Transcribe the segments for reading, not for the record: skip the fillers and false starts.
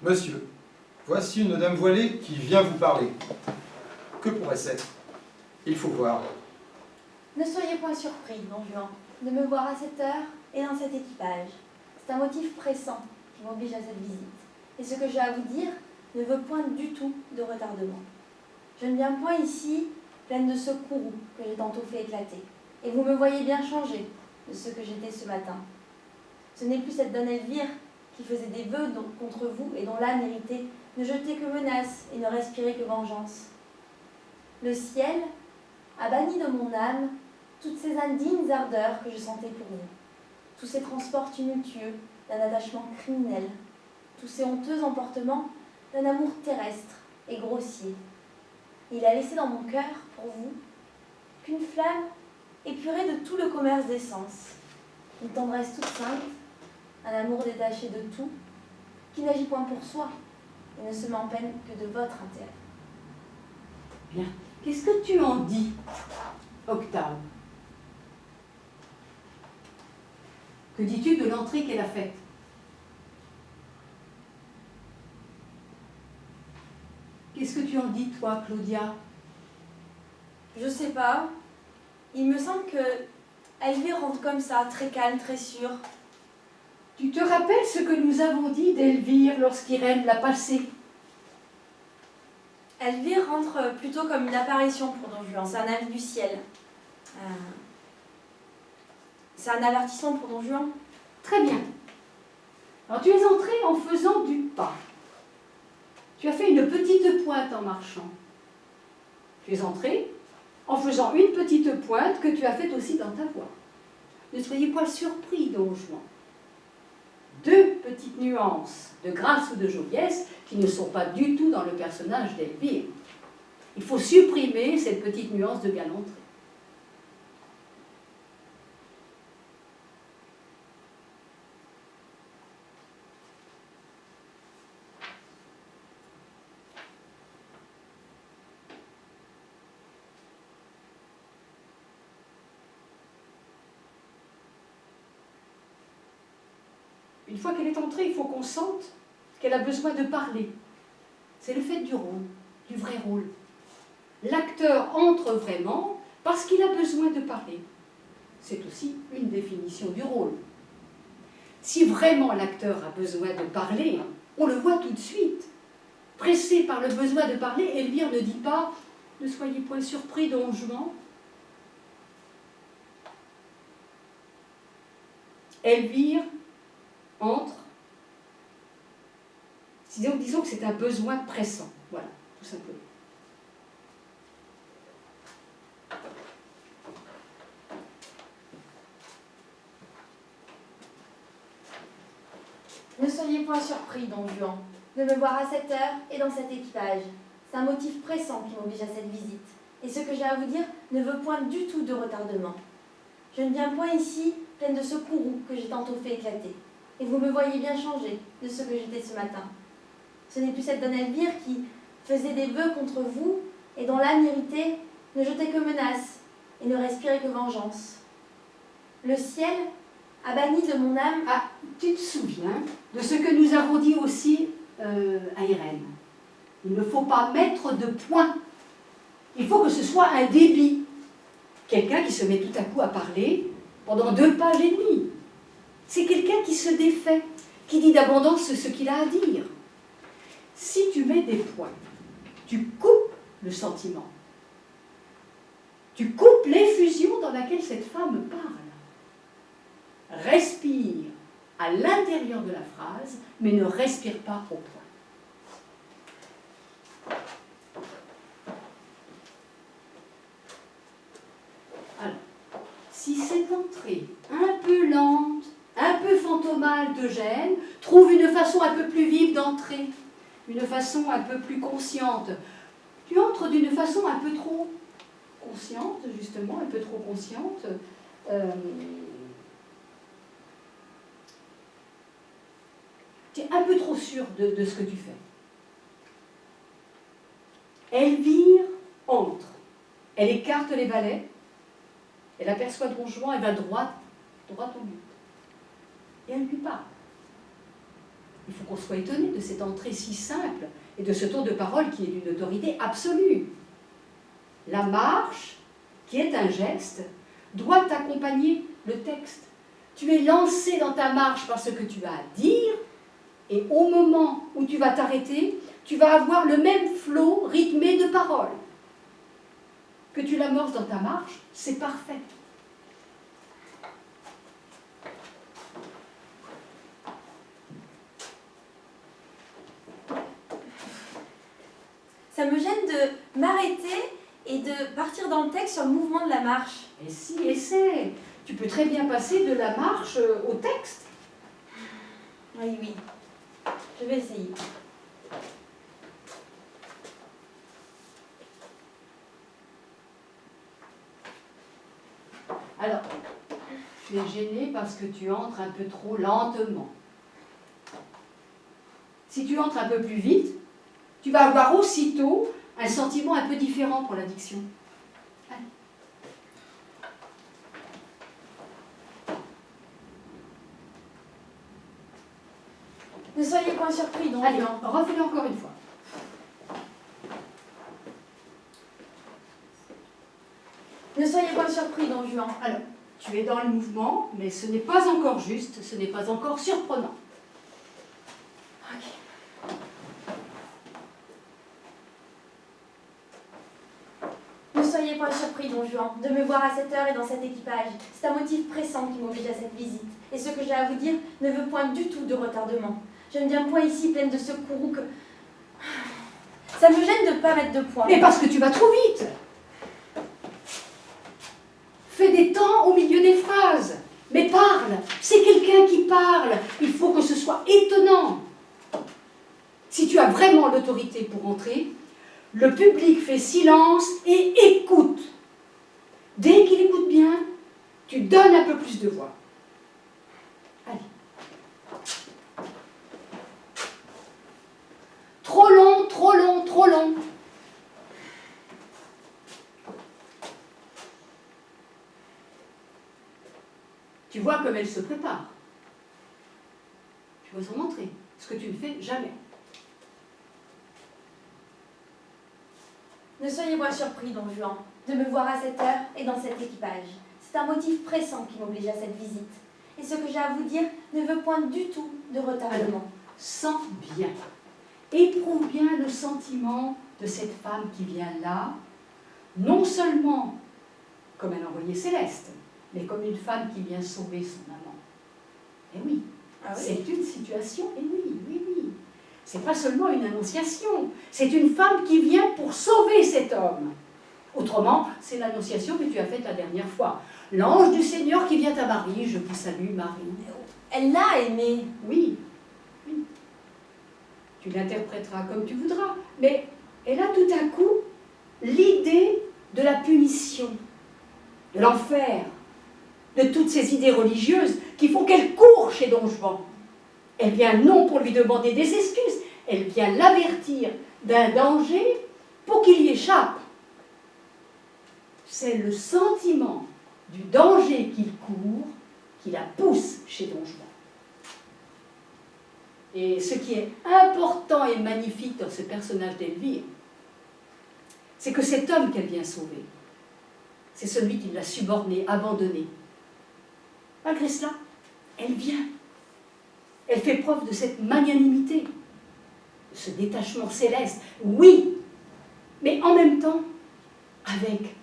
Monsieur, voici une dame voilée qui vient vous parler. Que pourrait-ce être? Il faut voir. Ne soyez point surpris, Don Juan, de me voir à cette heure et dans cet équipage. C'est un motif pressant qui m'oblige à cette visite. Et ce que j'ai à vous dire ne veut point du tout de retardement. Je ne viens point ici pleine de ce courroux que j'ai tantôt fait éclater. Et vous me voyez bien changé de ce que j'étais ce matin. Ce n'est plus cette Donne Elvire qui faisait des vœux contre vous et dont l'âme irritée ne jetait que menaces et ne respirait que vengeance. Le ciel a banni de mon âme toutes ces indignes ardeurs que je sentais pour vous, tous ces transports tumultueux d'un attachement criminel, tous ces honteux emportements d'un amour terrestre et grossier. Il a laissé dans mon cœur, pour vous, qu'une flamme épurée de tout le commerce des sens, une tendresse toute simple, un amour détaché de tout, qui n'agit point pour soi et ne se met en peine que de votre intérêt. Bien. Qu'est-ce que tu en dis, Octave? Que dis-tu de l'entrée qu'elle a faite? Qu'est-ce que tu en dis, toi, Claudia? Je sais pas. Il me semble que Elvire rentre comme ça, très calme, très sûre. Tu te rappelles ce que nous avons dit d'Elvire lorsqu'Irène l'a passée? Elvire rentre plutôt comme une apparition pour Don Juan. C'est un avis du ciel. C'est un avertissement pour Don Juan. Très bien. Alors tu es entré en faisant du pas. Tu as fait une petite pointe en marchant. Tu es entré en faisant une petite pointe que tu as faite aussi dans ta voix. Ne soyez pas surpris, Don Juan. Deux petites nuances de grâce ou de joliesse qui ne sont pas du tout dans le personnage d'Elvire. Il faut supprimer cette petite nuance de galanterie. Une fois qu'elle est entrée, il faut qu'on sente qu'elle a besoin de parler. C'est le fait du rôle, du vrai rôle. L'acteur entre vraiment parce qu'il a besoin de parler. C'est aussi une définition du rôle. Si vraiment l'acteur a besoin de parler, on le voit tout de suite. Pressé par le besoin de parler, Elvire ne dit pas « Ne soyez point surpris, Don Juan ». Elvire entre. Disons que c'est un besoin pressant. Voilà, tout simplement. Ne soyez point surpris, Don Juan, de me voir à cette heure et dans cet équipage. C'est un motif pressant qui m'oblige à cette visite. Et ce que j'ai à vous dire ne veut point du tout de retardement. Je ne viens point ici pleine de ce courroux que j'ai tantôt fait éclater. Et vous me voyez bien changé de ce que j'étais ce matin. Ce n'est plus cette Donne Elvire qui faisait des vœux contre vous et dont l'âme irritée ne jetait que menaces et ne respirait que vengeance. Le ciel a banni de mon âme... Ah, tu te souviens de ce que nous avons dit aussi à Irène. Il ne faut pas mettre de point. Il faut que ce soit un débit. Quelqu'un qui se met tout à coup à parler pendant 2 pages et demie. C'est quelqu'un qui se défait, qui dit d'abondance ce qu'il a à dire. Si tu mets des points, tu coupes le sentiment. Tu coupes l'effusion dans laquelle cette femme parle. Respire à l'intérieur de la phrase, mais ne respire pas au point. Alors, si cette entrée un peu lente, un peu fantomale te gêne, trouve une façon un peu plus vive d'entrer, une façon un peu plus consciente. Tu entres d'une façon un peu trop consciente, justement, un peu trop consciente. Tu es un peu trop sûr de ce que tu fais. Elvire entre. Elle écarte les valets. Elle aperçoit Don Juan, elle va droit au but. Et elle lui parle. il faut qu'on soit étonné de cette entrée si simple et de ce ton de parole qui est d'une autorité absolue. La marche, qui est un geste, doit accompagner le texte. Tu es lancé dans ta marche par ce que tu as à dire, et au moment où tu vas t'arrêter, tu vas avoir le même flot rythmé de paroles. Que tu l'amorces dans ta marche, c'est parfait. Ça me gêne de m'arrêter et de partir dans le texte sur le mouvement de la marche. Et si, essaie. Tu peux très bien passer de la marche au texte. Oui, oui. Je vais essayer. Alors, tu es gêné parce que tu entres un peu trop lentement. Si tu entres un peu plus vite, tu vas avoir aussitôt un sentiment un peu différent pour la diction. Allez. Ne soyez point surpris, donc. Allez, refais-le encore une fois. Ne soyez point surpris, Don Juan. Alors, tu es dans le mouvement, mais ce n'est pas encore juste, ce n'est pas encore surprenant. Ok. Ne soyez point surpris, Don Juan, de me voir à cette heure et dans cet équipage. C'est un motif pressant qui m'oblige à cette visite. Et ce que j'ai à vous dire ne veut point du tout de retardement. Je ne viens point ici pleine de secours ou que... Ça me gêne de ne pas mettre de point. Mais parce que tu vas trop vite. Fais des temps au milieu des phrases. Mais parle. C'est quelqu'un qui parle. Il faut que ce soit étonnant. Si tu as vraiment l'autorité pour entrer, le public fait silence et écoute. Dès qu'il écoute bien, tu donnes un peu plus de voix. Allez. Trop long, trop long, trop long. Tu vois comme elle se prépare. Tu vois son entrée, ce que tu ne fais jamais. Ne soyez point surpris, Don Juan, de me voir à cette heure et dans cet équipage. C'est un motif pressant qui m'oblige à cette visite. Et ce que j'ai à vous dire ne veut point du tout de retardement. Sens bien. Éprouve bien le sentiment de cette femme qui vient là, non seulement comme un envoyé céleste, mais comme une femme qui vient sauver son amant. Eh oui, Ah oui. c'est une situation, et oui, oui, oui. C'est pas seulement une annonciation, c'est une femme qui vient pour sauver cet homme. Autrement, c'est l'annonciation que tu as faite la dernière fois. L'ange du Seigneur qui vient à Marie, je vous salue Marie. Elle l'a aimé. Oui, oui. Tu l'interpréteras comme tu voudras, mais elle a tout à coup l'idée de la punition, de l'enfer, de toutes ces idées religieuses qui font qu'elle court chez Don Juan. Elle vient non pour lui demander des excuses, elle vient l'avertir d'un danger pour qu'il y échappe. C'est le sentiment du danger qu'il court qui la pousse chez Don Juan. Et ce qui est important et magnifique dans ce personnage d'Elvire, c'est que cet homme qu'elle vient sauver, c'est celui qui l'a subordonné, abandonné. Malgré cela, elle vient. Elle fait preuve de cette magnanimité, de ce détachement céleste. Oui, mais en même temps, avec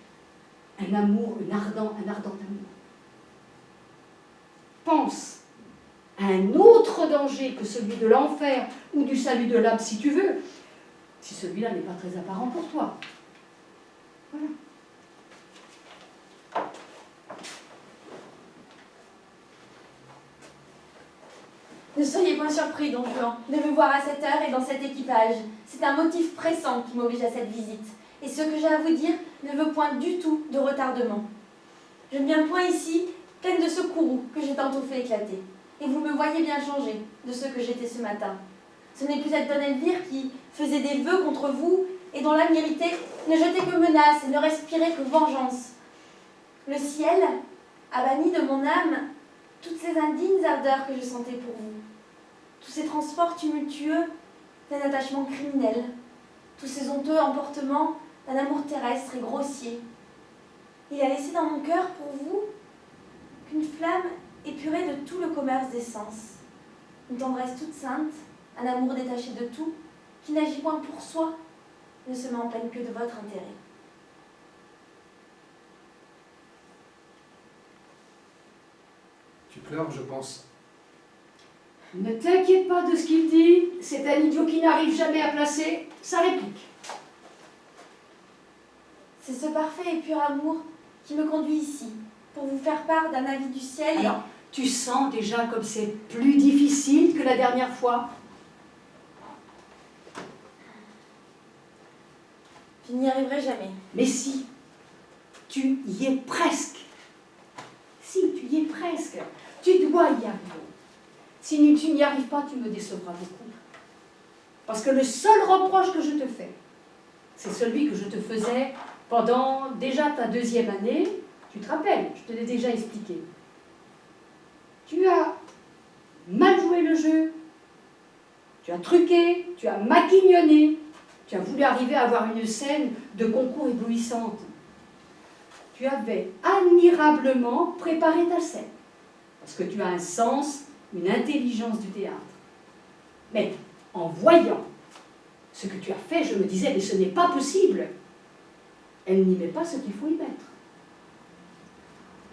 un amour, un ardent amour. Pense à un autre danger que celui de l'enfer ou du salut de l'âme, si tu veux, si celui-là n'est pas très apparent pour toi. Voilà. Ne soyez point surpris, Don Juan, de me voir à cette heure et dans cet équipage. C'est un motif pressant qui m'oblige à cette visite. Et ce que j'ai à vous dire ne veut point du tout de retardement. Je ne viens point ici pleine de ce courroux que j'ai tantôt fait éclater. Et vous me voyez bien changé de ce que j'étais ce matin. Ce n'est plus cette bonne Elvire qui faisait des vœux contre vous et dont l'âme irritée ne jetait que menaces et ne respirait que vengeance. Le ciel a banni de mon âme toutes ces indignes ardeurs que je sentais pour vous. Tout tous ces transports tumultueux d'un attachement criminel, tous ces honteux emportements d'un amour terrestre et grossier. Il a laissé dans mon cœur pour vous qu'une flamme épurée de tout le commerce des sens, une tendresse toute sainte, un amour détaché de tout, qui n'agit point pour soi, ne se met en peine que de votre intérêt. Tu pleures, je pense. Ne t'inquiète pas de ce qu'il dit, c'est un idiot qui n'arrive jamais à placer sa réplique. C'est ce parfait et pur amour qui me conduit ici, pour vous faire part d'un avis du ciel. Alors, tu sens déjà comme c'est plus difficile que la dernière fois? Je n'y arriverai jamais. Mais si, tu y es presque. Si, tu y es presque. Tu dois y arriver. Si tu n'y arrives pas, tu me décevras beaucoup. Parce que le seul reproche que je te fais, c'est celui que je te faisais pendant déjà ta 2e année. Tu te rappelles, je te l'ai déjà expliqué. Tu as mal joué le jeu, tu as truqué, tu as maquignonné, tu as voulu arriver à avoir une scène de concours éblouissante. Tu avais admirablement préparé ta scène, parce que tu as un sens, une intelligence du théâtre. Mais en voyant ce que tu as fait, je me disais, mais ce n'est pas possible. Elle n'y met pas ce qu'il faut y mettre.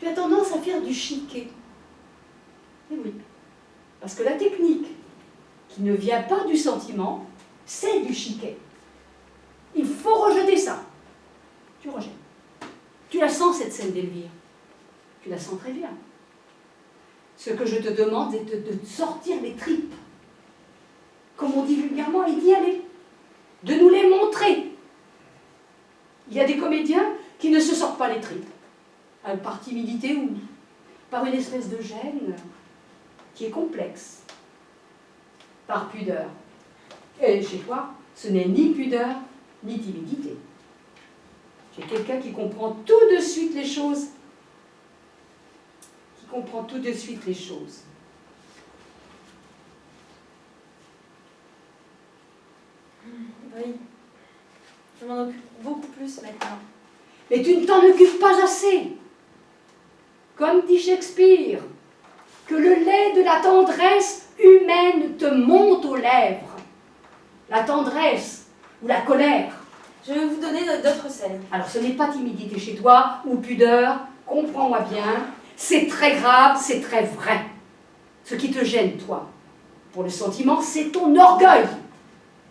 Tu as tendance à faire du chiquet. Et oui, parce que la technique qui ne vient pas du sentiment, c'est du chiquet. Il faut rejeter ça. Tu rejettes. Tu la sens, cette scène d'Elvire. Tu la sens très bien. Ce que je te demande, c'est de sortir les tripes. Comme on dit vulgairement, et d'y aller. De nous les montrer. Il y a des comédiens qui ne se sortent pas les tripes. Par timidité ou par une espèce de gêne qui est complexe. Par pudeur. Et chez toi, ce n'est ni pudeur, ni timidité. Tu es quelqu'un qui comprend tout de suite les choses. Qui comprend tout de suite les choses. Oui, je m'en occupe beaucoup plus maintenant. Mais tu ne t'en occupes pas assez. Comme dit Shakespeare, que le lait de la tendresse humaine te monte aux lèvres. La tendresse ou la colère. Je vais vous donner d'autres scènes. Alors ce n'est pas timidité chez toi ou pudeur, comprends-moi bien, c'est très grave, c'est très vrai. Ce qui te gêne, toi, pour le sentiment, c'est ton orgueil.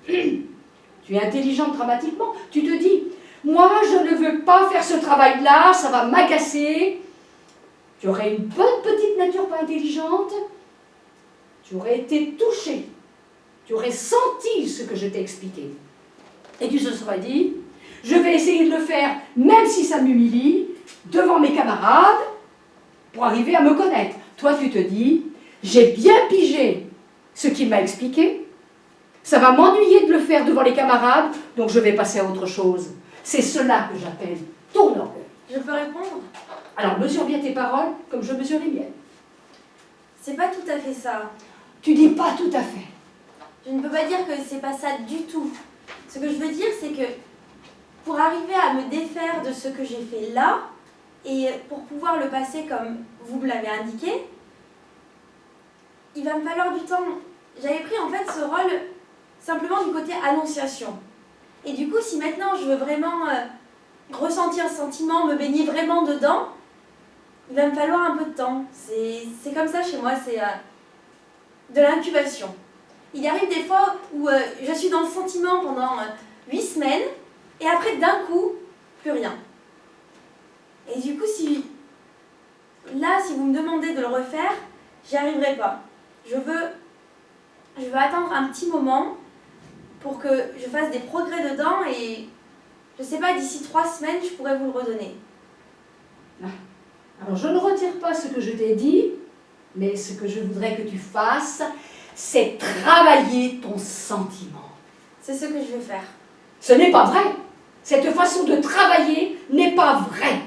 Tu es intelligente dramatiquement, tu te dis, moi je ne veux pas faire ce travail-là, ça va m'agacer. Tu aurais une bonne petite nature pas intelligente, tu aurais été touché, tu aurais senti ce que je t'ai expliqué. Et tu te serais dit, je vais essayer de le faire, même si ça m'humilie, devant mes camarades, pour arriver à me connaître. Toi, tu te dis, j'ai bien pigé ce qu'il m'a expliqué, ça va m'ennuyer de le faire devant les camarades, donc je vais passer à autre chose. C'est cela que j'appelle ton orgueil. Je peux répondre? Alors, mesure bien tes paroles, comme je mesure les miennes. C'est pas tout à fait ça. Tu dis pas tout à fait. Je ne peux pas dire que c'est pas ça du tout. Ce que je veux dire, c'est que pour arriver à me défaire de ce que j'ai fait là, et pour pouvoir le passer comme vous me l'avez indiqué, il va me falloir du temps. J'avais pris en fait ce rôle simplement du côté annonciation. Et du coup, si maintenant je veux vraiment ressentir ce sentiment, me baigner vraiment dedans, il va me falloir un peu de temps. C'est comme ça chez moi, c'est de l'incubation. Il arrive des fois où je suis dans le sentiment pendant 8 semaines, et après d'un coup, plus rien. Et du coup, si vous me demandez de le refaire, j'y arriverai pas. Je veux attendre un petit moment pour que je fasse des progrès dedans, et je sais pas, d'ici 3 semaines, je pourrais vous le redonner. Alors, je ne retire pas ce que je t'ai dit, mais ce que je voudrais que tu fasses, c'est travailler ton sentiment. C'est ce que je vais faire. Ce n'est pas vrai. Cette façon de travailler n'est pas vraie.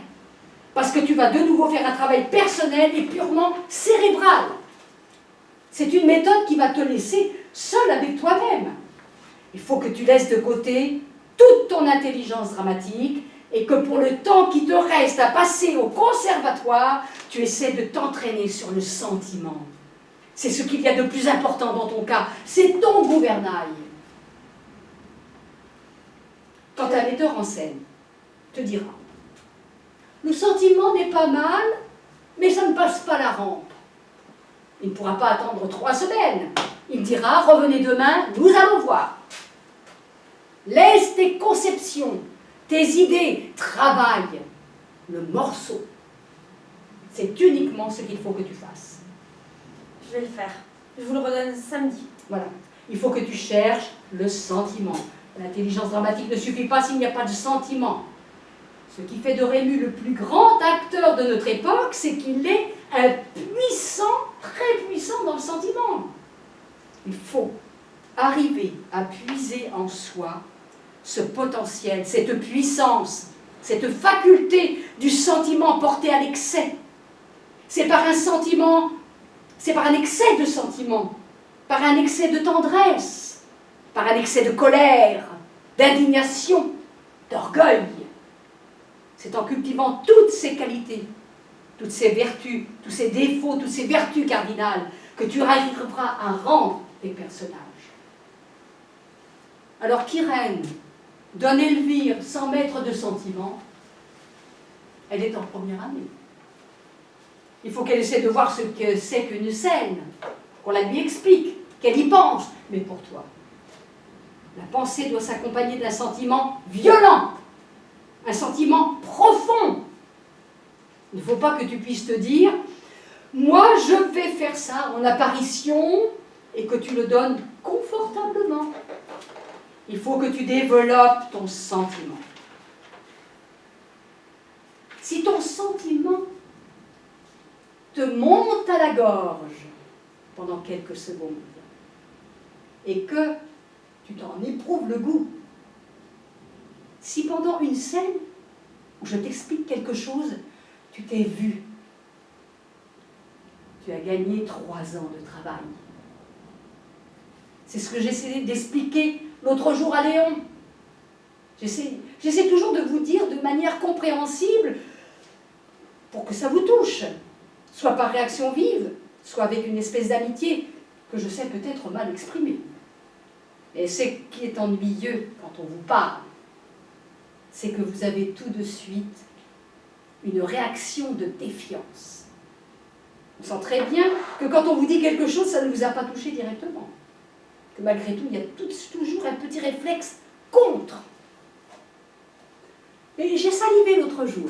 Parce que tu vas de nouveau faire un travail personnel et purement cérébral. C'est une méthode qui va te laisser seul avec toi-même. Il faut que tu laisses de côté toute ton intelligence dramatique et que pour le temps qui te reste à passer au conservatoire, tu essaies de t'entraîner sur le sentiment. C'est ce qu'il y a de plus important dans ton cas. C'est ton gouvernail. Quand un metteur en scène te dira « Le sentiment n'est pas mal, mais ça ne passe pas la rampe », il ne pourra pas attendre 3 semaines. Il dira « Revenez demain, nous allons voir ». Laisse tes conceptions, tes idées, travaille le morceau. C'est uniquement ce qu'il faut que tu fasses. Je vais le faire. Je vous le redonne samedi. Voilà. Il faut que tu cherches le sentiment. L'intelligence dramatique ne suffit pas s'il n'y a pas de sentiment. Ce qui fait de Rému le plus grand acteur de notre époque, c'est qu'il est un puissant, très puissant dans le sentiment. Il faut arriver à puiser en soi ce potentiel, cette puissance, cette faculté du sentiment porté à l'excès. C'est par un sentiment, c'est par un excès de sentiment, par un excès de tendresse, par un excès de colère, d'indignation, d'orgueil. C'est en cultivant toutes ces qualités, toutes ces vertus, tous ces défauts, toutes ces vertus cardinales que tu arriveras à rendre tes personnages. Alors qu'Irène donne Elvire sans mettre de sentiment, elle est en première année. Il faut qu'elle essaie de voir ce que c'est qu'une scène, qu'on la lui explique, qu'elle y pense. Mais pour toi, la pensée doit s'accompagner d'un sentiment violent, un sentiment profond. Il ne faut pas que tu puisses te dire « Moi, je vais faire ça en apparition » et que tu le donnes confortablement. Il faut que tu développes ton sentiment. Si ton sentiment te monte à la gorge pendant quelques secondes et que tu t'en éprouves le goût, si pendant une scène où je t'explique quelque chose, tu t'es vu, tu as gagné 3 ans de travail. C'est ce que j'essayais d'expliquer l'autre jour à Léon. J'essaie toujours de vous dire de manière compréhensible pour que ça vous touche, soit par réaction vive, soit avec une espèce d'amitié que je sais peut-être mal exprimer. Et ce qui est ennuyeux quand on vous parle, c'est que vous avez tout de suite une réaction de défiance. On sent très bien que quand on vous dit quelque chose, ça ne vous a pas touché directement. Que malgré tout, il y a toujours un petit réflexe contre. Et j'ai salivé l'autre jour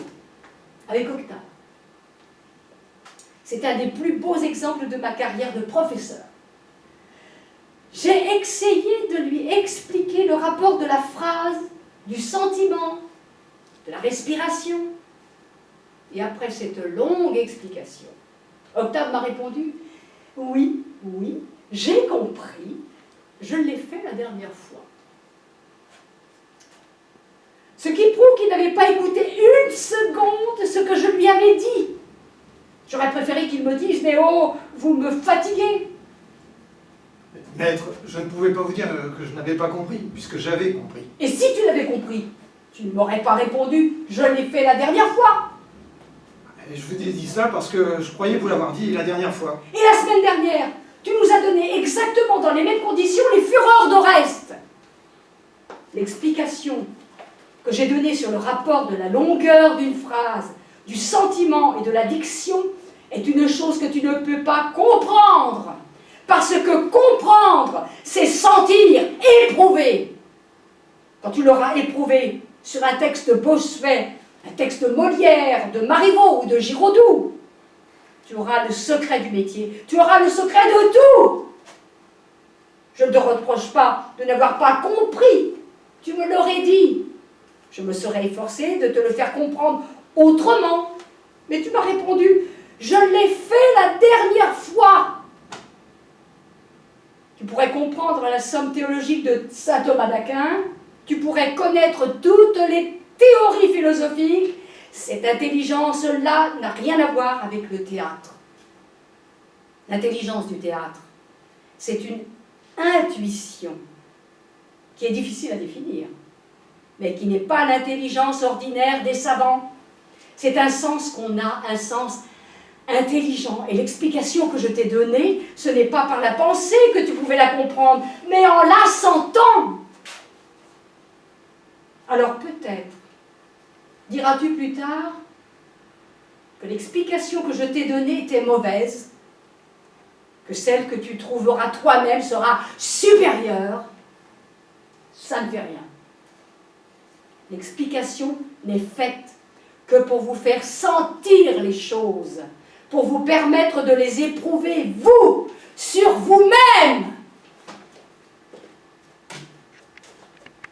avec Octave. C'est un des plus beaux exemples de ma carrière de professeur. J'ai essayé de lui expliquer le rapport de la phrase, du sentiment, de la respiration. Et après cette longue explication, Octave m'a répondu « Oui, oui, j'ai compris, je l'ai fait la dernière fois. » Ce qui prouve qu'il n'avait pas écouté une seconde ce que je lui avais dit. J'aurais préféré qu'il me dise « Mais oh, vous me fatiguez !» Maître, je ne pouvais pas vous dire que je n'avais pas compris, puisque j'avais compris. Et si tu l'avais compris, tu ne m'aurais pas répondu « Je l'ai fait la dernière fois !» Et je vous ai dit ça parce que je croyais vous l'avoir dit la dernière fois. Et la semaine dernière, tu nous as donné exactement dans les mêmes conditions les fureurs d'Oreste. L'explication que j'ai donnée sur le rapport de la longueur d'une phrase, du sentiment et de la diction est une chose que tu ne peux pas comprendre. Parce que comprendre, c'est sentir, éprouver. Quand tu l'auras éprouvé sur un texte Bossuet, un texte de Molière, de Marivaux ou de Giraudoux, tu auras le secret du métier, tu auras le secret de tout. Je ne te reproche pas de n'avoir pas compris, tu me l'aurais dit. Je me serais efforcée de te le faire comprendre autrement, mais tu m'as répondu, je l'ai fait la dernière fois. Tu pourrais comprendre la somme théologique de saint Thomas d'Aquin, tu pourrais connaître toutes les théories philosophiques. Cette intelligence-là n'a rien à voir avec le théâtre. L'intelligence du théâtre, C'est une intuition qui est difficile à définir, mais qui n'est pas l'intelligence ordinaire des savants. C'est un sens qu'on a, un sens intelligent. Et l'explication que je t'ai donnée, ce n'est pas par la pensée que tu pouvais la comprendre, mais en la sentant. Alors peut-être diras-tu plus tard que l'explication que je t'ai donnée était mauvaise, que celle que tu trouveras toi-même sera supérieure. Ça ne fait rien. L'explication n'est faite que pour vous faire sentir les choses, pour vous permettre de les éprouver, vous, sur vous-même.